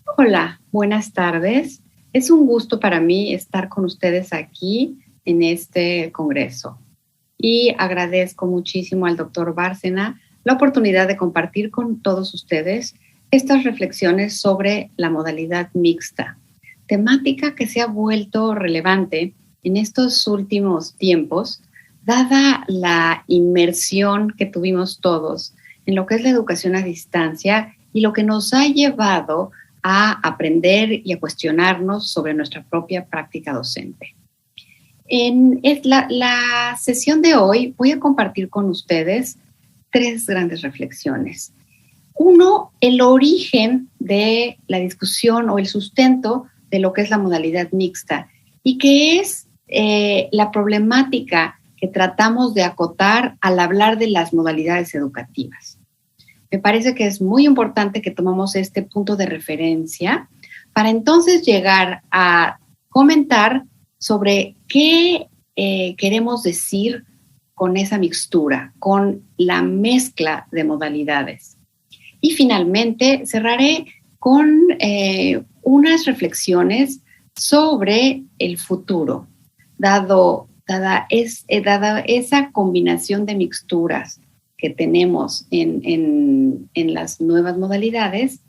Hola, buenas tardes. Es un gusto para mí estar con ustedes aquí en este congreso y agradezco muchísimo al doctor Bárcena la oportunidad de compartir con todos ustedes estas reflexiones sobre la modalidad mixta, temática que se ha vuelto relevante en estos últimos tiempos, dada la inmersión que tuvimos todos en lo que es la educación a distancia y lo que nos ha llevado a aprender y a cuestionarnos sobre nuestra propia práctica docente. En la sesión de hoy voy a compartir con ustedes tres grandes reflexiones. Uno, el origen de la discusión o el sustento de lo que es la modalidad mixta y que es la problemática que tratamos de acotar al hablar de las modalidades educativas. Me parece que es muy importante que tomemos este punto de referencia para entonces llegar a comentar sobre qué queremos decir con esa mixtura, con la mezcla de modalidades. Y finalmente cerraré con unas reflexiones sobre el futuro, dada esa combinación de mixturas que tenemos en las nuevas modalidades,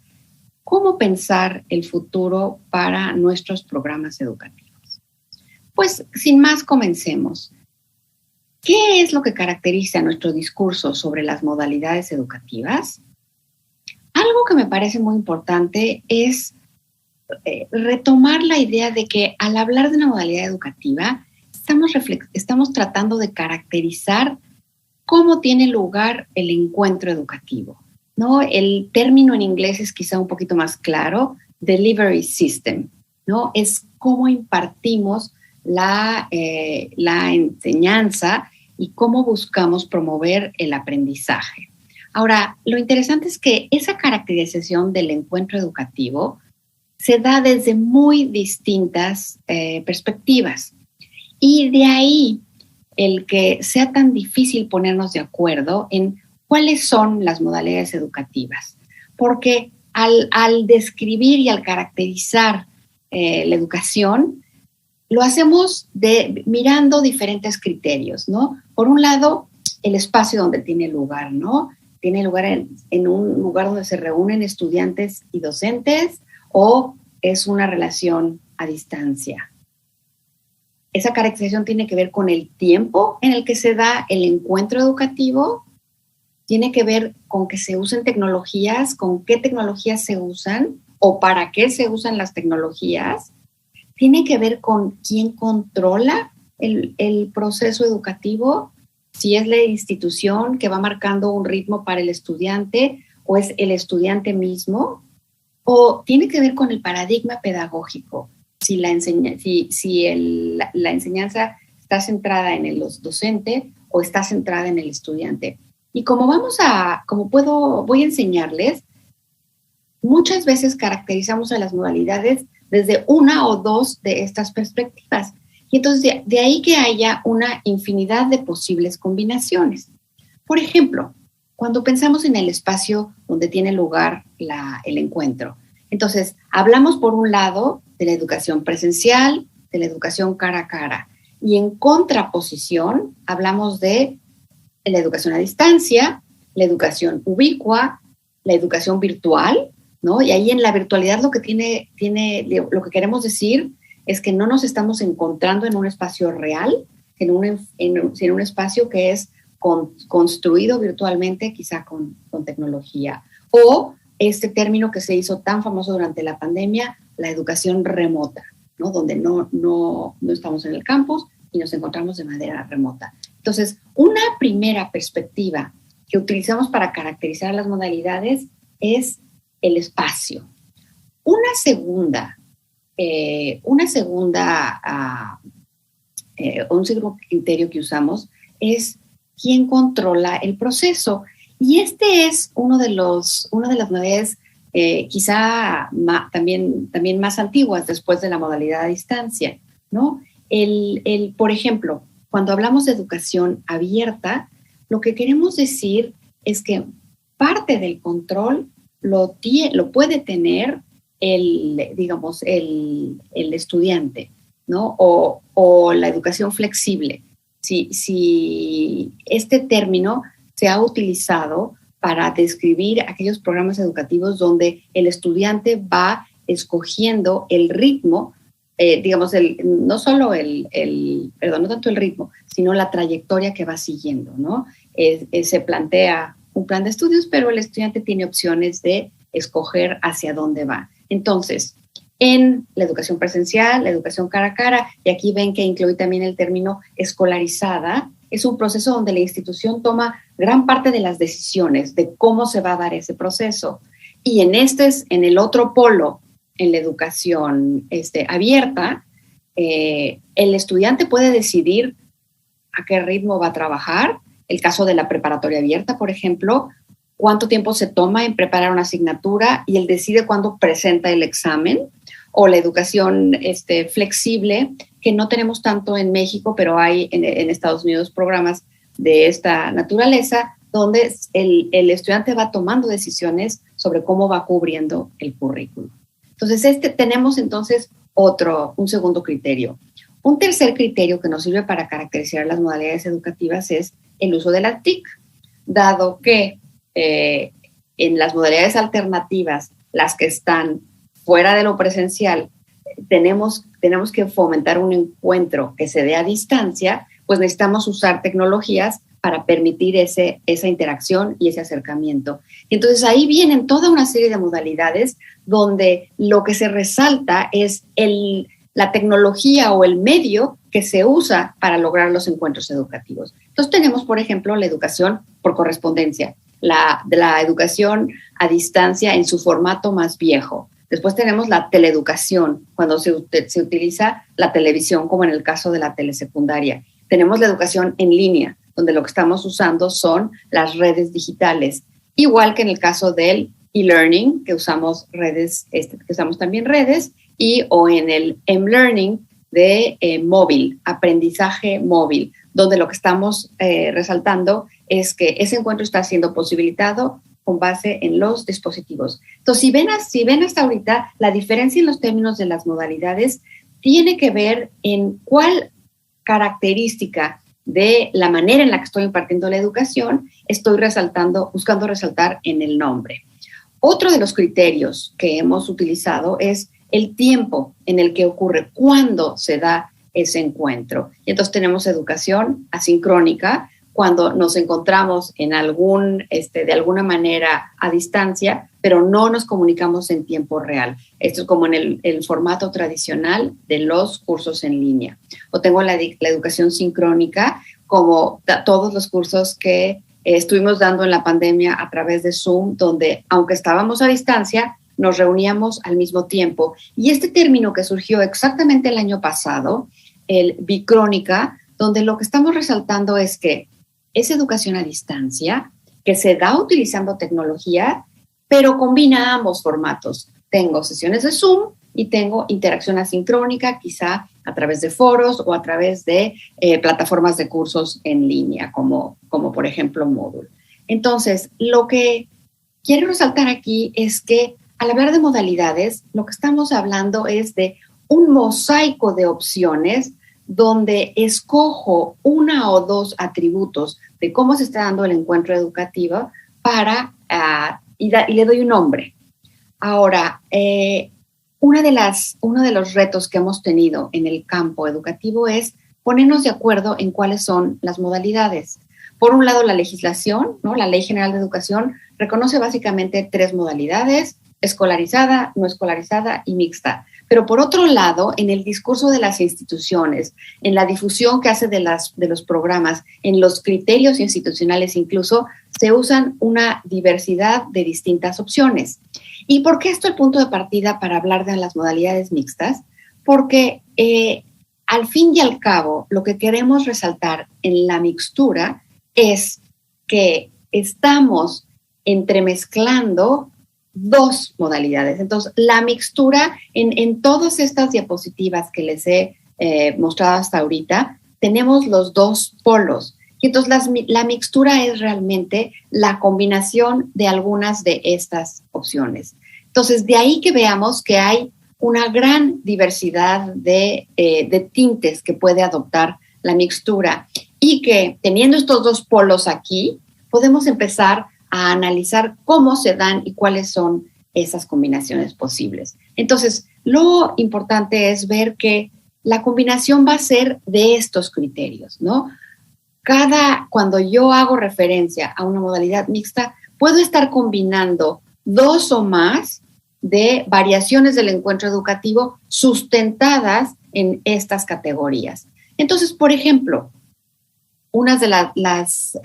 cómo pensar el futuro para nuestros programas educativos. Pues, sin más, comencemos. ¿Qué es lo que caracteriza nuestro discurso sobre las modalidades educativas? Algo que me parece muy importante es retomar la idea de que al hablar de una modalidad educativa, estamos tratando de caracterizar cómo tiene lugar el encuentro educativo, ¿no? El término en inglés es quizá un poquito más claro, delivery system, ¿no? Es cómo impartimos la enseñanza y cómo buscamos promover el aprendizaje. Ahora, lo interesante es que esa caracterización del encuentro educativo se da desde muy distintas perspectivas. Y de ahí el que sea tan difícil ponernos de acuerdo en cuáles son las modalidades educativas. Porque al describir y al caracterizar la educación, lo hacemos mirando diferentes criterios, ¿no? Por un lado, el espacio donde tiene lugar, ¿no? Tiene lugar en un lugar donde se reúnen estudiantes y docentes o es una relación a distancia. Esa caracterización tiene que ver con el tiempo en el que se da el encuentro educativo, tiene que ver con que se usen tecnologías, con qué tecnologías se usan o para qué se usan las tecnologías, tiene que ver con quién controla el proceso educativo, si es la institución que va marcando un ritmo para el estudiante o es el estudiante mismo, o tiene que ver con el paradigma pedagógico. Si la enseñanza está centrada en el docente o está centrada en el estudiante. Y voy a enseñarles, muchas veces caracterizamos a las modalidades desde una o dos de estas perspectivas. Y entonces de ahí que haya una infinidad de posibles combinaciones. Por ejemplo, cuando pensamos en el espacio donde tiene lugar el encuentro. Entonces, hablamos por un lado de la educación presencial, de la educación cara a cara. Y en contraposición, hablamos de la educación a distancia, la educación ubicua, la educación virtual, ¿no? Y ahí en la virtualidad lo que queremos decir es que no nos estamos encontrando en un espacio real, en un espacio que es construido virtualmente, quizá con tecnología. O este término que se hizo tan famoso durante la pandemia, la educación remota, ¿no? Donde no estamos en el campus y nos encontramos de manera remota. Entonces, una primera perspectiva que utilizamos para caracterizar las modalidades es el espacio. Un segundo criterio que usamos es quién controla el proceso. Y este es una de las modalidades quizá también más antiguas después de la modalidad a distancia, ¿no? Por ejemplo, cuando hablamos de educación abierta, lo que queremos decir es que parte del control lo puede tener digamos, el estudiante, ¿no? O la educación flexible. Si este término se ha utilizado para describir aquellos programas educativos donde el estudiante va escogiendo el ritmo, digamos, no solo no tanto el ritmo, sino la trayectoria que va siguiendo, ¿no? Se plantea un plan de estudios, pero el estudiante tiene opciones de escoger hacia dónde va. Entonces, en la educación presencial, la educación cara a cara, y aquí ven que incluye también el término escolarizada, es un proceso donde la institución toma gran parte de las decisiones de cómo se va a dar ese proceso. Y en el otro polo, en la educación abierta, el estudiante puede decidir a qué ritmo va a trabajar. El caso de la preparatoria abierta, por ejemplo, cuánto tiempo se toma en preparar una asignatura y él decide cuándo presenta el examen. O la educación flexible, que no tenemos tanto en México, pero hay en Estados Unidos programas de esta naturaleza, donde el estudiante va tomando decisiones sobre cómo va cubriendo el currículo. Entonces, tenemos entonces un segundo criterio. Un tercer criterio que nos sirve para caracterizar las modalidades educativas es el uso de la TIC, dado que en las modalidades alternativas, las que están fuera de lo presencial, tenemos que fomentar un encuentro que se dé a distancia, pues necesitamos usar tecnologías para permitir esa interacción y ese acercamiento. Entonces ahí vienen toda una serie de modalidades donde lo que se resalta es la tecnología o el medio que se usa para lograr los encuentros educativos. Entonces tenemos, por ejemplo, la educación por correspondencia, la educación a distancia en su formato más viejo. Después tenemos la teleeducación, cuando se utiliza la televisión, como en el caso de la telesecundaria. Tenemos la educación en línea, donde lo que estamos usando son las redes digitales, igual que en el caso del e-learning, que usamos también redes, o en el m-learning de móvil, aprendizaje móvil, donde lo que estamos resaltando es que ese encuentro está siendo posibilitado con base en los dispositivos. Entonces, si ven hasta ahorita, la diferencia en los términos de las modalidades tiene que ver en cuál característica de la manera en la que estoy impartiendo la educación estoy buscando resaltar en el nombre. Otro de los criterios que hemos utilizado es el tiempo en el que ocurre, cuándo se da ese encuentro. Y entonces tenemos educación asincrónica, cuando nos encontramos de alguna manera a distancia, pero no nos comunicamos en tiempo real. Esto es como en el formato tradicional de los cursos en línea. O tengo la educación sincrónica, como todos los cursos que estuvimos dando en la pandemia a través de Zoom, donde aunque estábamos a distancia, nos reuníamos al mismo tiempo. Y este término que surgió exactamente el año pasado, el bicrónica, donde lo que estamos resaltando es que es educación a distancia, que se da utilizando tecnología, pero combina ambos formatos. Tengo sesiones de Zoom y tengo interacción asincrónica, quizá a través de foros o a través de plataformas de cursos en línea, como por ejemplo Moodle. Entonces, lo que quiero resaltar aquí es que al hablar de modalidades, lo que estamos hablando es de un mosaico de opciones donde escojo una o dos atributos de cómo se está dando el encuentro educativo y le doy un nombre. Ahora, uno de los retos que hemos tenido en el campo educativo es ponernos de acuerdo en cuáles son las modalidades. Por un lado, la legislación, ¿no? La Ley General de Educación reconoce básicamente 3 modalidades: escolarizada, no escolarizada y mixta. Pero por otro lado, en el discurso de las instituciones, en la difusión que hace de los programas, en los criterios institucionales incluso, se usan una diversidad de distintas opciones. ¿Y por qué esto es el punto de partida para hablar de las modalidades mixtas? Porque al fin y al cabo, lo que queremos resaltar en la mixtura es que estamos entremezclando 2 modalidades. Entonces, la mixtura, en todas estas diapositivas que les he mostrado hasta ahorita, tenemos los 2 polos. Y entonces la mixtura es realmente la combinación de algunas de estas opciones. Entonces, de ahí que veamos que hay una gran diversidad de tintes que puede adoptar la mixtura y que teniendo estos dos polos aquí, podemos empezar a analizar cómo se dan y cuáles son esas combinaciones posibles. Entonces, lo importante es ver que la combinación va a ser de estos criterios, ¿no? Cuando yo hago referencia a una modalidad mixta, puedo estar combinando dos o más de variaciones del encuentro educativo sustentadas en estas categorías. Entonces, por ejemplo, una de las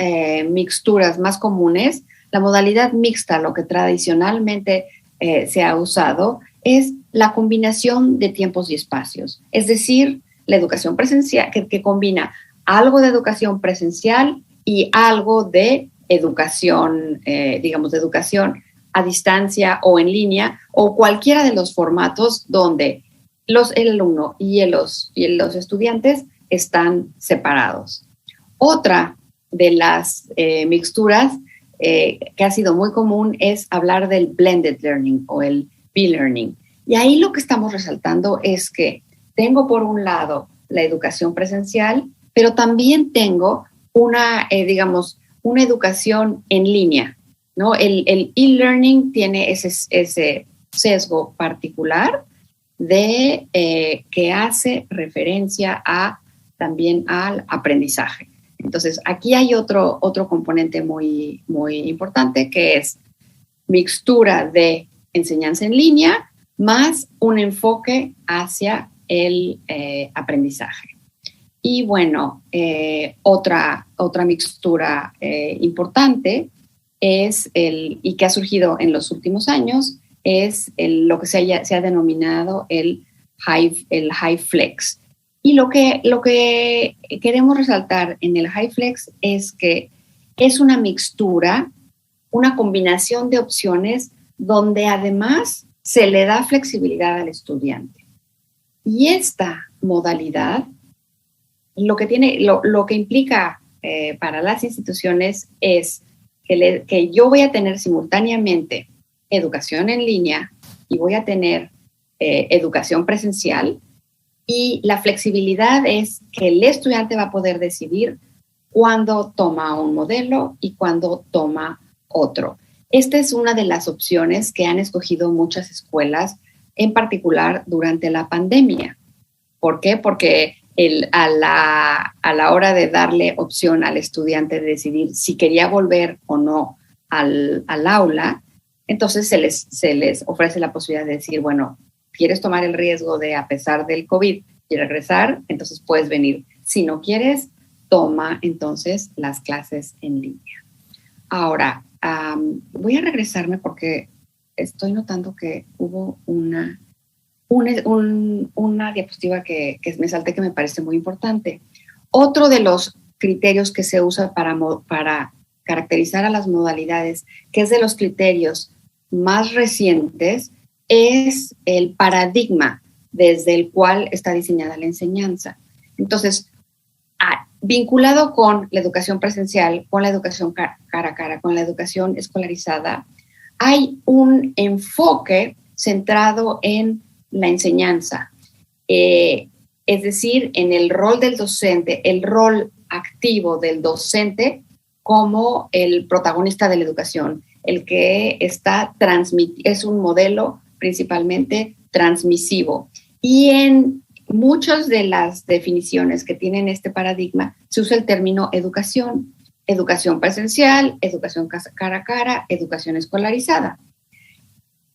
mixturas más comunes, la modalidad mixta, lo que tradicionalmente se ha usado, es la combinación de tiempos y espacios. Es decir, la educación presencial, que combina algo de educación presencial y algo de educación, digamos, de educación a distancia o en línea, o cualquiera de los formatos donde el alumno y los estudiantes están separados. Otra de las mixturas que ha sido muy común es hablar del blended learning o el B-learning. Y ahí lo que estamos resaltando es que tengo por un lado la educación presencial, pero también tengo una educación en línea, ¿no? El e-learning tiene ese sesgo particular de que hace referencia también al aprendizaje. Entonces, aquí hay otro componente muy, muy importante que es mixtura de enseñanza en línea más un enfoque hacia el aprendizaje. Y bueno, otra mixtura importante es y que ha surgido en los últimos años es lo que se ha denominado el high flex. Y lo que queremos resaltar en el high flex es que es una mixtura, una combinación de opciones donde además se le da flexibilidad al estudiante. Y esta modalidad, lo que implica para las instituciones es que yo voy a tener simultáneamente educación en línea y voy a tener educación presencial, y la flexibilidad es que el estudiante va a poder decidir cuándo toma un modelo y cuándo toma otro. Esta es una de las opciones que han escogido muchas escuelas, en particular durante la pandemia. ¿Por qué? Porque a la hora de darle opción al estudiante de decidir si quería volver o no al aula, entonces se les ofrece la posibilidad de decir, bueno, ¿quieres tomar el riesgo de, a pesar del COVID, y regresar? Entonces puedes venir. Si no quieres, toma entonces las clases en línea. Ahora, voy a regresarme porque estoy notando que hubo una diapositiva que me salté que me parece muy importante. Otro de los criterios que se usa para caracterizar a las modalidades, que es de los criterios más recientes, es el paradigma desde el cual está diseñada la enseñanza. Entonces, vinculado con la educación presencial, con la educación cara a cara, con la educación escolarizada, hay un enfoque centrado en la enseñanza, es decir, en el rol del docente, el rol activo del docente como el protagonista de la educación, el que es un modelo principalmente transmisivo. Y en muchas de las definiciones que tienen este paradigma se usa el término educación presencial, educación cara a cara, educación escolarizada.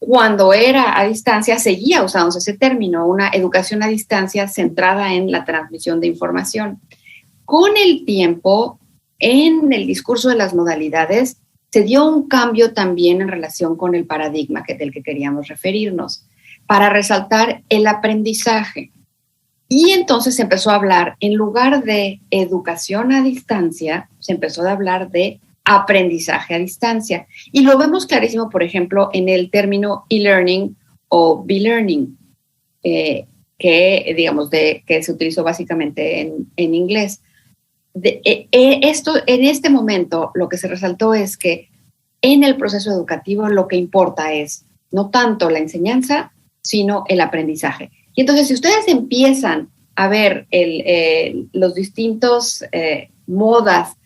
Cuando era a distancia seguía usándose ese término, una educación a distancia centrada en la transmisión de información. Con el tiempo, en el discurso de las modalidades, se dio un cambio también en relación con el paradigma del que queríamos referirnos, para resaltar el aprendizaje. Y entonces se empezó a hablar, en lugar de educación a distancia, se empezó a hablar de aprendizaje a distancia. Y lo vemos clarísimo, por ejemplo, en el término e-learning o B-learning, que se utilizó básicamente en inglés. En este momento, lo que se resaltó es que en el proceso educativo lo que importa es no tanto la enseñanza, sino el aprendizaje. Y entonces, si ustedes empiezan a ver los distintos modas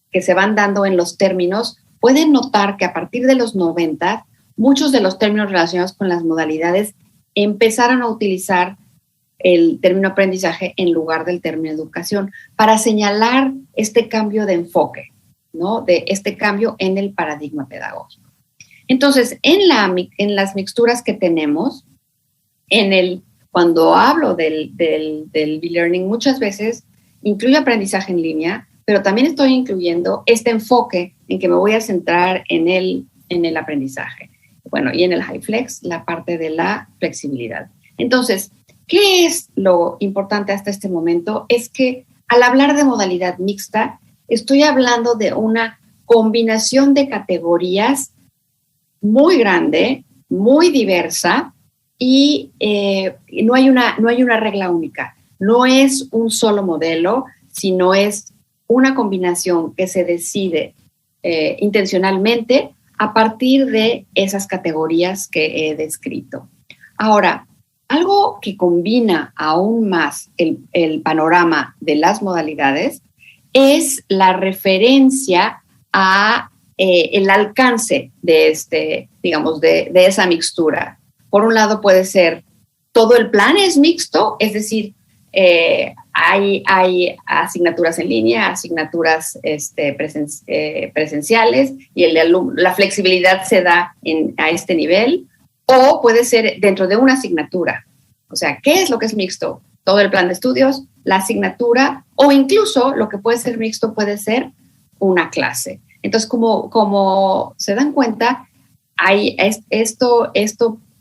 que se van dando en los términos, pueden notar que a partir de los 90, muchos de los términos relacionados con las modalidades empezaron a utilizar el término aprendizaje en lugar del término educación para señalar este cambio de enfoque, ¿no? De este cambio en el paradigma pedagógico. Entonces, en las mixturas que tenemos, cuando hablo del e-learning, muchas veces incluyo aprendizaje en línea, pero también estoy incluyendo este enfoque en que me voy a centrar en el aprendizaje. Bueno, y en el HyFlex, la parte de la flexibilidad. Entonces, ¿qué es lo importante hasta este momento? Es que al hablar de modalidad mixta, estoy hablando de una combinación de categorías muy grande, muy diversa, y no hay una regla única. No es un solo modelo, sino es una combinación que se decide intencionalmente a partir de esas categorías que he descrito. Ahora, algo que combina aún más el panorama de las modalidades es la referencia a el alcance de de esa mixtura. Por un lado puede ser, todo el plan es mixto, es decir, hay asignaturas en línea, asignaturas presenciales, y la flexibilidad se da a este nivel, o puede ser dentro de una asignatura. O sea, ¿qué es lo que es mixto? Todo el plan de estudios, la asignatura, o incluso lo que puede ser mixto puede ser una clase. Entonces, como se dan cuenta, esto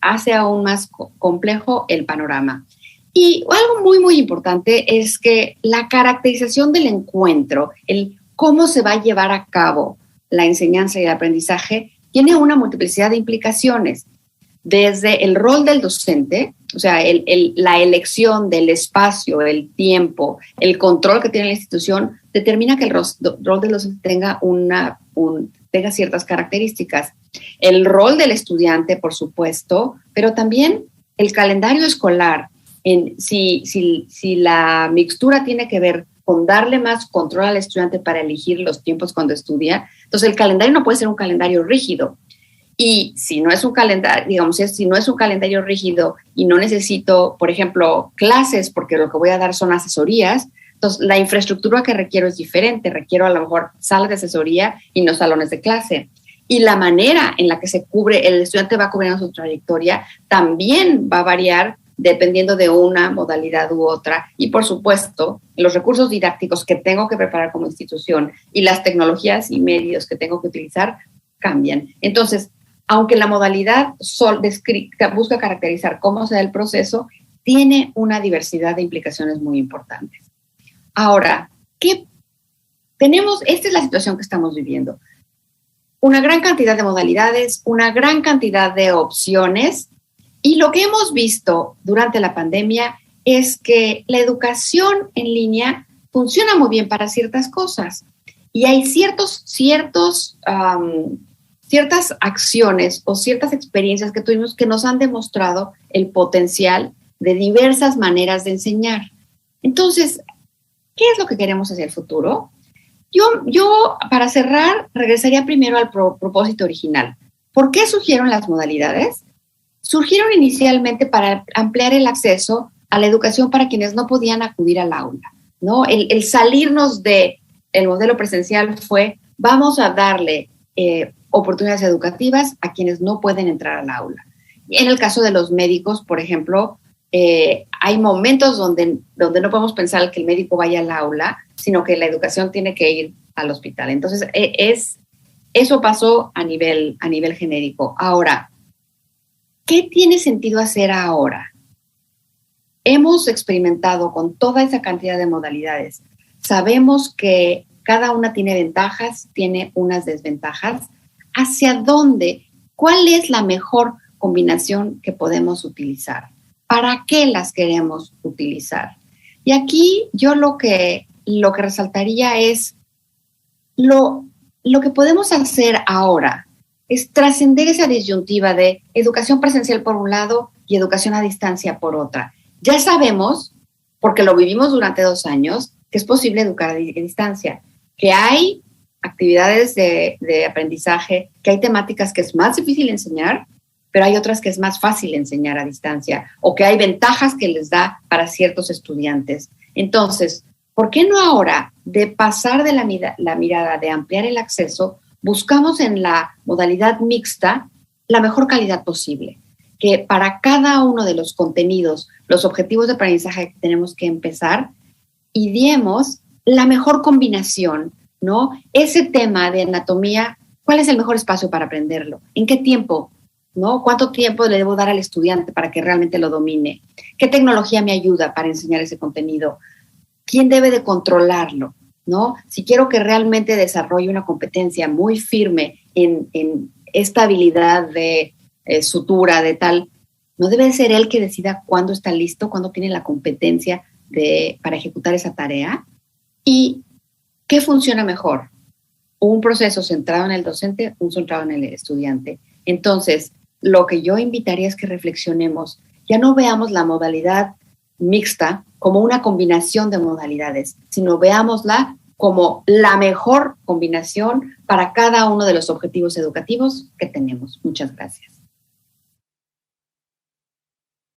hace aún más complejo el panorama. Y algo muy, muy importante es que la caracterización del encuentro, el cómo se va a llevar a cabo la enseñanza y el aprendizaje, tiene una multiplicidad de implicaciones. Desde el rol del docente, o sea, la elección del espacio, el tiempo, el control que tiene la institución, determina que el rol del docente tenga ciertas características. El rol del estudiante, por supuesto, pero también el calendario escolar. Si la mixtura tiene que ver con darle más control al estudiante para elegir los tiempos cuando estudia, entonces el calendario no puede ser un calendario rígido. Y si no es un calendario, si no es un calendario rígido y no necesito, por ejemplo, clases, porque lo que voy a dar son asesorías, entonces la infraestructura que requiero es diferente. Requiero a lo mejor salas de asesoría y no salones de clase. Y la manera en la que el estudiante va cubriendo su trayectoria también va a variar dependiendo de una modalidad u otra. Y por supuesto, los recursos didácticos que tengo que preparar como institución y las tecnologías y medios que tengo que utilizar cambian. Entonces, aunque la modalidad busca caracterizar cómo se da el proceso, tiene una diversidad de implicaciones muy importantes. Ahora, esta es la situación que estamos viviendo. Una gran cantidad de modalidades, una gran cantidad de opciones, y lo que hemos visto durante la pandemia es que la educación en línea funciona muy bien para ciertas cosas, y hay ciertas acciones o ciertas experiencias que tuvimos que nos han demostrado el potencial de diversas maneras de enseñar. Entonces, ¿qué es lo que queremos hacia el futuro? Yo, para cerrar, regresaría primero al propósito original. ¿Por qué surgieron las modalidades? Surgieron inicialmente para ampliar el acceso a la educación para quienes no podían acudir al aula, ¿no? El salirnos del modelo presencial fue, vamos a darle oportunidades educativas a quienes no pueden entrar al aula. En el caso de los médicos, por ejemplo, hay momentos donde no podemos pensar que el médico vaya al aula, sino que la educación tiene que ir al hospital. Entonces, eso pasó a nivel genérico. Ahora, ¿qué tiene sentido hacer ahora? Hemos experimentado con toda esa cantidad de modalidades. Sabemos que cada una tiene ventajas, tiene unas desventajas. ¿Hacia dónde? ¿Cuál es la mejor combinación que podemos utilizar? ¿Para qué las queremos utilizar? Y aquí yo lo que resaltaría es lo que podemos hacer ahora es trascender esa disyuntiva de educación presencial por un lado y educación a distancia por otra. Ya sabemos, porque lo vivimos durante 2 años, que es posible educar a distancia, que hay actividades de aprendizaje, que hay temáticas que es más difícil enseñar, pero hay otras que es más fácil enseñar a distancia, o que hay ventajas que les da para ciertos estudiantes. Entonces, ¿por qué no ahora, de pasar de la mirada de ampliar el acceso, buscamos en la modalidad mixta la mejor calidad posible? Que para cada uno de los contenidos, los objetivos de aprendizaje que tenemos que empezar, ideemos la mejor combinación, ¿no? Ese tema de anatomía, ¿cuál es el mejor espacio para aprenderlo? ¿En qué tiempo? ¿No? ¿Cuánto tiempo le debo dar al estudiante para que realmente lo domine? ¿Qué tecnología me ayuda para enseñar ese contenido? ¿Quién debe de controlarlo? ¿No? Si quiero que realmente desarrolle una competencia muy firme en esta habilidad de sutura, de tal, ¿no debe ser él que decida cuándo está listo, cuándo tiene la competencia para ejecutar esa tarea? ¿Y qué funciona mejor? Un proceso centrado en el docente, un centrado en el estudiante. Entonces, lo que yo invitaría es que reflexionemos, ya no veamos la modalidad mixta como una combinación de modalidades, sino veámosla como la mejor combinación para cada uno de los objetivos educativos que tenemos. Muchas gracias.